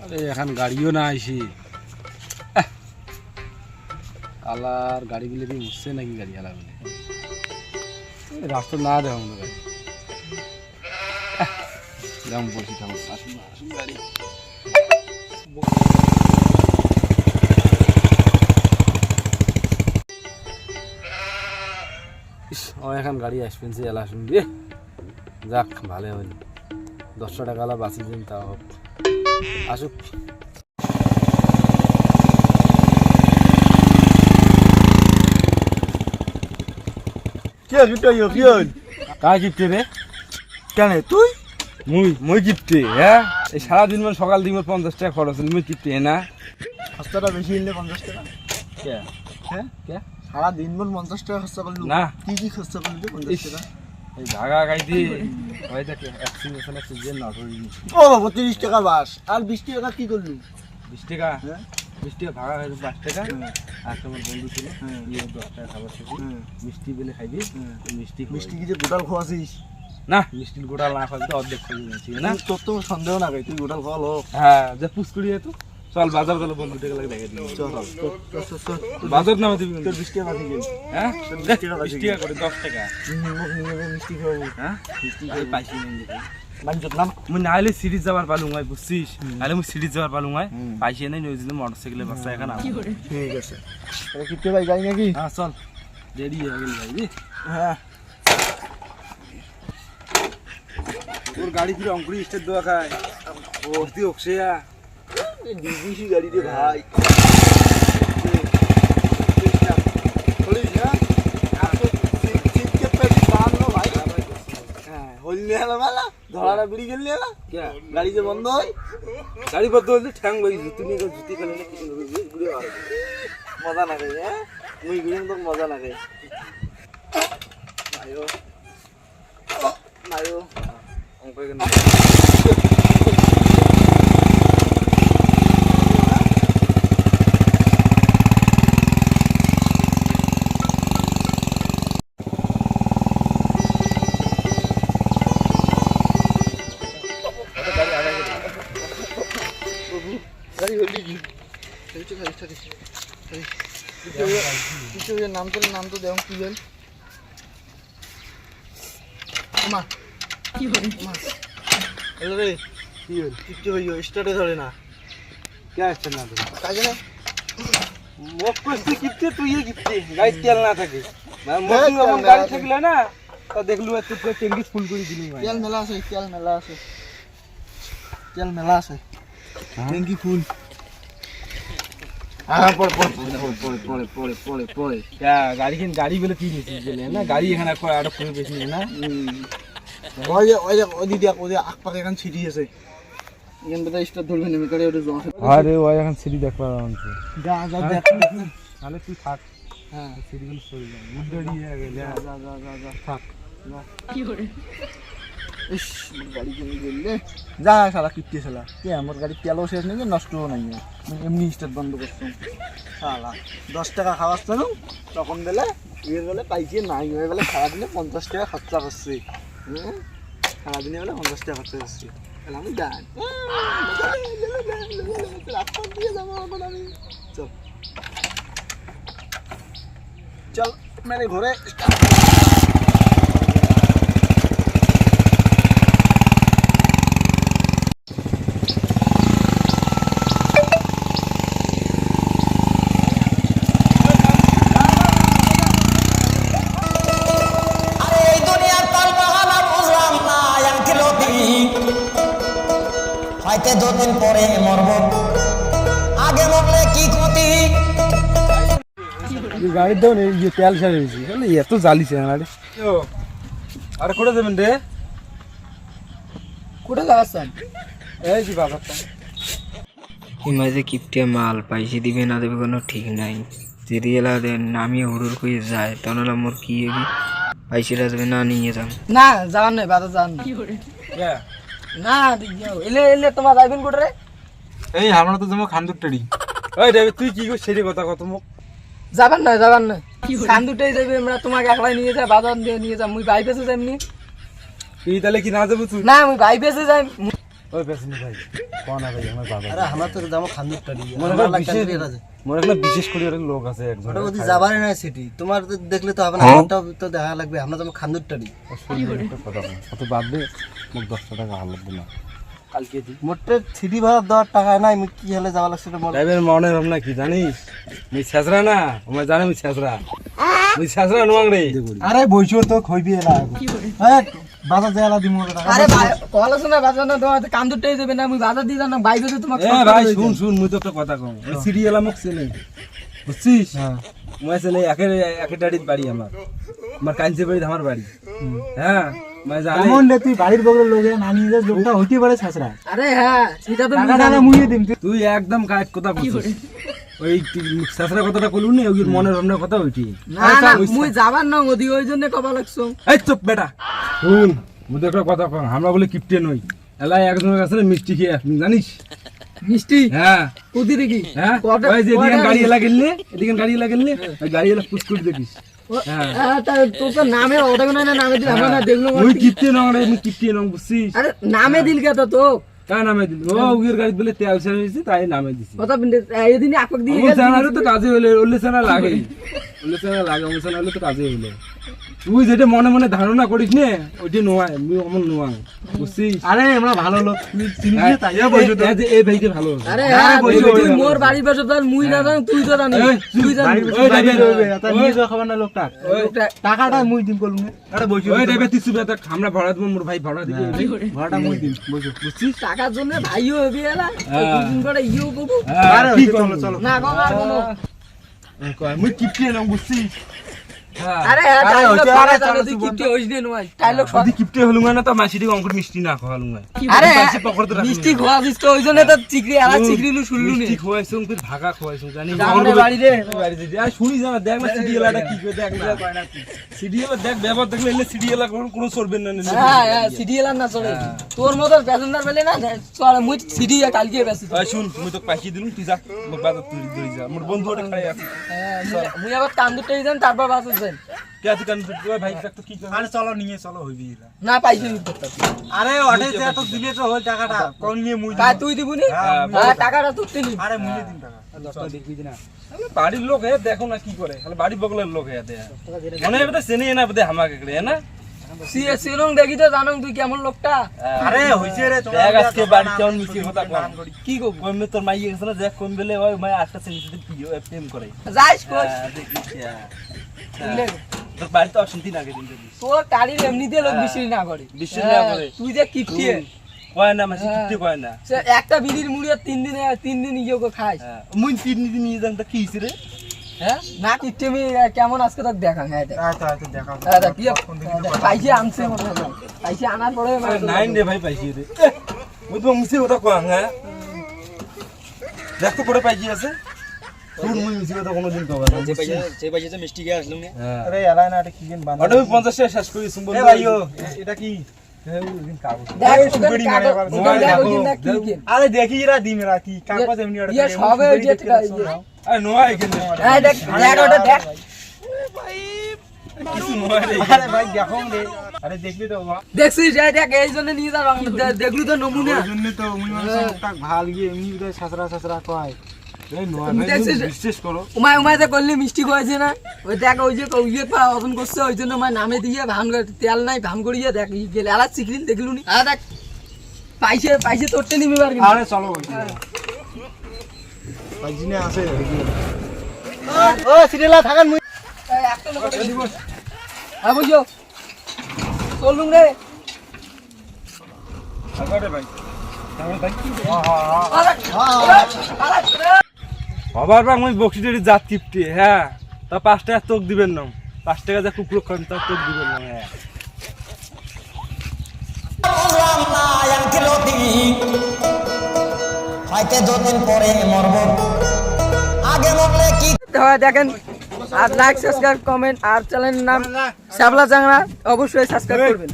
আরে এখন গাড়িও না আইসি আলার গাড়িগুলো দিয়ে উঠছে নাকি গাড়ি আলাগুলো রাস্তা না দেওয়া মনে গাড়ি যেমন বলছি তেমন আসুন না আসুন গাড়ি এখন গাড়ি আসবেন সে এলা আসুন দিয়ে যাক ভালো হইল 10 টাকা আলা বাঁচি দিন তাও হোক আসুক কি গিফট হইও কি হইল কার গিফটে রে কেন তুই মুই গিফটে হ্যাঁ এই সারাদিন মানে সকাল দিন 50 টাকা খরচ হল মুই গিফটে না খরচাটা বেশি হইলে 50 টাকা কে হ্যাঁ কে সারা দিন ভর 50 টাকা খরচা করলু না কি খরচা করলু 50 টাকা এই ভাগা খাইতি ওই দেখে অ্যাক্সিডেন্ট অ্যাক্সিডেন্ট না হই ও বাবা 30 টাকা বাস আর 20 টাকা কি করলু 20 টাকা হ্যাঁ 20 টাকা ভাগা হইলো 5 টাকা আর তোমার বন্ধু ছিল হ্যাঁ। ইয়ে 10 টাকা খাবার খেয়েছি হ্যাঁ। মিষ্টি বলে খাইবি মিষ্টি মিষ্টি কি যে গোটাল খোয়াছিস না মিষ্টি গোটা না খাইতে অর্ধেক খাই দিয়েছি না তোর তো সন্দেহ না তুই গোটাল খাওয়া লোক হ্যাঁ যে পুষ্করি তো চল বাজার চলো বন্ধু টাকা লাগে দেখে দিই চল বাজার নামে দিবি তোর 20 টাকা বাকি গেল হ্যাঁ 20 টাকা 20 টাকা করে 10 টাকা মিষ্টি খাবো হ্যাঁ মিষ্টি খাই পাইছি না দেখি বাঞ্জত নাম মুই নাইলে সিরিজ যাবার পালুম ভাই বুঝছিস নাইলে মুই সিরিজ যাবার পালুম ভাই পাইছি নাই নইছিল মোটরসাইকেলে বাচ্চা এখন ঠিক আছে তাহলে কিতে ভাই যাই নাকি হ্যাঁ চল রেডি হয়ে গেল ভাই হ্যাঁ তোর গাড়ি ফিরে অঙ্কুরি স্টেট দেওয়া খায় ওস্তি অক্ষয়া ডিবিসি গাড়ি রে ভাই ধরা বিড়ি গেলি না গাড়ি যে বন্ধ হয় গাড়ি বদ্ধ হলে ঠ্যাং বাই জুতি নিয়ে জুতি ফেলে না কিছু ঘুরে মজা না খাই হ্যাঁ মুই ঘুরে তো মজা না খাই নাইও নাইও অঙ্ক কেন গাড়ি হলি কি নাম তো দেও কি হল মা কি হল মা হ্যালো রে কি হল কিচ্ছু হইও স্টার্টে ধরে না কে আসছে না তো কাজে না মোক কইতে কিপতে তুই কিপতে গাড়ি তেল না থাকে মোদি এমন গাড়ি থাকলে না তা দেখলু এত পুরো ট্যাঙ্কি ফুল করে দিলি ভাই তেল মেলা আছে ট্যাঙ্কি ফুল পড়ে গাড়ি বলে কি নিছিস বলে না গাড়ি এখানে আরো করে বেশি না ওই দিদি ওই আখ পাকে এখন ছিটি আছে এখান থেকে স্টার ধরবে নেমে করে ওটা জমা আরে ওই এখন সিঁড়ি দেখবা আনছে যা যা দেখ তাহলে তুই থাক হ্যাঁ সিঁড়িগুলো সরে যাবে মুন্ডি হয়ে গেলে যা থাক কি করে ইস গাড়ি চলে গেলে যা শালা কিটতে শালা কে আমার গাড়ি তেলও শেষ নেই নষ্টও নাই এমনি স্টার্ট বন্ধ করতাম শালা 10 টাকা খাওয়াস তো তখন বেলা ইয়ে বেলা পাইছি নাই হয়ে গেলে সারাদিনে 50 টাকা খরচা করছি সারাদিনে বেলা 50 টাকা খরচা করছি তাহলে আমি যাই রাস্তা দিয়ে যাবো এখন আমি চল চল মেরে ঘরে হয়তো 2 দিন পরে মরব আগে মরলে কি ক্ষতি গাড়ির দাও না এই তেল শেষ হয়েছে এত জ্বালিছে না রে আরে কোথায় যাবেন রে কোথায় যাচ্ছেন এই যে বাজারটা এই মাঝে কিপটে মাল পাইছি দিবে না দেবে কোনো ঠিক নাই যদি এলা দেন আমি হুড়ুর করে যায় তাহলে আমার কি হবে পাইছিরা দেবে না নিয়ে যান না যাওয়ার নাই বাজার যাওয়ার নাই না এলে তোমার যাইবেন কোটরে এই আমরা তো তোমার খান্দুর টাড়ি ওই রে তুই কি কর সেরে কথা কত মুখ যাবেন না খান দুটাই যাবে আমরা তোমাকে একলাই নিয়ে যাই বাজার দিয়ে নিয়ে যাই মুই বাইপেসে যাইমনি তুই তাহলে কি না যাবো তুই না মুই বাইপেসে যাই ওই পেছনে ভাই কোন ভাই আমার বাবা আরে আমার তো যাবো খান্দুরটারি মনে হয় মনে হয় বিশেষ করে ওর লোক আছে একজন ওটা ওদি যাবারই না সিটি তোমার তো দেখলে তো হবে না আমারটাও তো দেখা লাগবে আমরা যাবো খান্দুরটারি কত বাদ দে মোক 10 টাকা হাল লাগবে না কালকে দি মোটে সিটি ভাড়া দেওয়ার টাকা নাই আমি কি হলে যাওয়া লাগছে বল ড্রাইভার মনে রম না কি জানিস মুই ছেছরা না আমার জানে মুই ছেছরা নোয়াং রে আরে বইছো তো খইবি এলা বাজার দেয়ালা দিমু টাকা আরে ভাই কল শোনা বাজার না তোমার কান্দুরটাই দেবে না আমি বাজার দিই না বাইরে তো তোমাকে এ ভাই শুন মুই তো একটা কথা কম ওই সিরিয়াল আমাক চেনে বুঝছিস হ্যাঁ মই চেনে একে ডাড়িত বাড়ি আমার কাঞ্চে বাড়ি আমার বাড়ি হ্যাঁ মই জানি কেমন রে তুই বাড়ির বগলের লোকে নানি যে লোকটা হইতে পারে ছাছরা আরে হ্যাঁ সেটা তো টাকাটা মুইয়ে দিম তুই একদম কাট কথা বলছিস ওই ছেছরা কথাটা কলু নি ওই মনের ভাবনার কথা ওইটি না না মুই যাবার না ওদি ওই জন্য কবা লাগছো এই চুপ বেটা শুন মুই একটা কথা কম আমরা বলে কিপটে নই এলাই একজনের কাছে মিষ্টি খেয়ে আসবি জানিস মিষ্টি হ্যাঁ ওদি রে কি হ্যাঁ ওই যে এদিকে গাড়ি এলা গেললে এদিকে গাড়ি এলা গেললে ওই গাড়ি এলা পুষ্কুট দেখিস হ্যাঁ তা তোর তো নামে ওটা না নামে দিল আমরা না দেখলো মুই কিপটে নং রে মুই কিপটে নং বুঝছিস আরে নামে দিল কে তো কার নামে দিল ও উগের গাড়ি বলে তেল ছেড়ে দিয়েছে তাই নামে দিছি কথা বিন্দে এদিন আপক দিয়ে ও জানালে তো কাজে হইলে ওলে সেনা লাগে ও সেনা হলে তো কাজে হইলে তুই যেটা মনে মনে ধারণা করিস নে ওইটা নোয়াই মুই অমন নোয়াং বুঝছিস আরে আমরা ভালো লোক তুই চিনিস না তাইয়া বইছো তো এই ভাইকে ভালো আরে হ্যাঁ তুই মোর বাড়ির পাশে তো মুই না জান তুই তো জানিস তুই জানিস ওই ড্রাইভার তা নিয়ে যাও খাবার না লোকটা টাকাটা মুই দিম কলু আরে বইছো ওই ড্রাইভার তুই সুবে তা আমরা ভাড়া দেব মোর ভাই ভাড়া দিবে ভাড়াটা মুই দিম বইছো বুঝছিস টাকার জন্য ভাইও হবি এলা দুদিন করে ইও করবো আরে ঠিক চলো চলো না বাবা কোনো মুই কিপটে নং বুঝছিস আরে হ্যাঁ তাইলো পারে তাহলে তুই কিপটি হইস নে নয় তাইলো যদি কিপটে হলুম না তো মাসিটি অঙ্কুর মিষ্টি না খাওয়ালুম আরে মিষ্টি খোয়া দিস তো ওই জন্য তো চিকরি আলা চিকরিলু শুনলু নি মিষ্টি খাওয়াইছো অঙ্কুর ভাগা খাওয়াইছো জানি আমাদের বাড়ি রে বাড়ি দিদি আর শুনি জানা দেখ না সিডিএলটা কি করে দেখ না সিডিএল দেখ ব্যবহার দেখলে এলে সিডিএল কোনো চলবে না হ্যাঁ হ্যাঁ সিডিএল না চলে তোর মতো প্যাসেঞ্জার পেলে না চল মুই সিডি কালকে বেশি ওই শুন মুই তো পাইছি দিলুম তুই যা মোক বাজার তুই ধরে যা মোর বন্ধু ওটা খাই আছে মুই আবার কান্দুরটাই যান তারপর বাস আছেন কে তুই কান ভাই তো কি করে আরে চলো নিয়ে চলো হইবি না পাইছি নি আরে ওঠে তো দিলে তো হল টাকাটা কোন নিয়ে মুই কাই তুই দিবনি হ্যাঁ টাকাটা তুই নি আরে মুইয়ে দিম টাকা 10 টাকা দেখবি না বাড়ির লোক হে দেখো না কি করে খালি বাড়ি বগলের লোক হে দে মনে হবে চেনে না বদে হামাকে করে না সিএ সিরং দেখি তো জানো তুই কেমন লোকটা আরে হইছে রে দেখ আজকে বাড়ি কেমন মিষ্টি কথা কর কি গো কইমে তোর মাইয়ে গেছ না দেখ কোন বেলে ওই মাই আটটা সেন্সিটিভ পিও প্রেম করে যাইস কই দেখিস তোর বাড়ি তো অশান্তি লাগে দিন দিন তোর গাড়ির এমনিতে লোক বিশ্বাস না করে বিশ্বাস না করে তুই যে কিপটি কয় না মাসি কিপটে কয় না সে একটা বিড়ির মুড়ি 3 দিন ইয়ে খাইস মুই তিন দিন নিয়ে যান তা কি হইছে রে হ্যাঁ না কিপটি আমি কেমন আজকে তাক দেখা হ্যাঁ এটা আচ্ছা আচ্ছা দেখা এটা কি পাইছে আনছে মনে হয় পাইছে আনার পরে নাইন রে ভাই পাইছি রে মুই তো মিছে কথা কয় হ্যাঁ দেখ তো করে পাইছি আছে তুই মুই মিছে কথা কোনোদিন কবা না যে পাইছে যে মিষ্টি খেয়ে আসলাম আরে এলাই না এটা কি কিন বানা ওটা 50 টাকা শেষ করি সুম্বল এ ভাইও এটা কি আরে দেখি এরা দিমেরা কি কাগজ এমনি ওটা ইয়ে সবে ওই যে আরে নোয়া এখানে এই দেখ দেখ ওটা দেখ কিছু নোয়া রে আরে ভাই দেখো রে আরে দেখলি তো বাবা দেখছিস এই দেখ এই জন্য নিয়ে যা দেখলি তো নমুনা ওই জন্য তো মুই মানে সবটা ভাল গিয়ে এমনি বিদায় সাসরা সাসরা কয় এই নোয়া তুমি ভাই দেখছিস? বিশ্বাস করো উমায় উমায় যে করলি মিষ্টি খাওয়াইছে না ওই দেখ ওই যে ইয়ে অজন করছে ওই জন্য আমার নামে দিয়ে ভান করে তেল নাই ভান করিয়ে দেখ গেলে আলাদা চিকলিন দেখলু নি আর দেখ পাইছে পাইছে তোরতে নিবি পারবি আরে চলো ভাই জিনে আছে ও সিরিয়ালা থাকেন মুই একটা লোক দিব হ্যাঁ বুঝো চলুন রে আরে ভাই তাহলে ভাই বাবার বাং মুই বক্সিটেরি জাত কিপটি হ্যাঁ তা 5 টাকা তোক দিবেন না 5 টাকা যা কুকুর খান তা তোক দিবেন না হ্যাঁ হয়তো 2 দিন পরে মরব আগে মরলে কি দেখেন আর লাইক সাবস্ক্রাইব কমেন্ট আর চ্যানেলের নাম শ্যাবলা চাংড়া অবশ্যই সাবস্ক্রাইব করবেন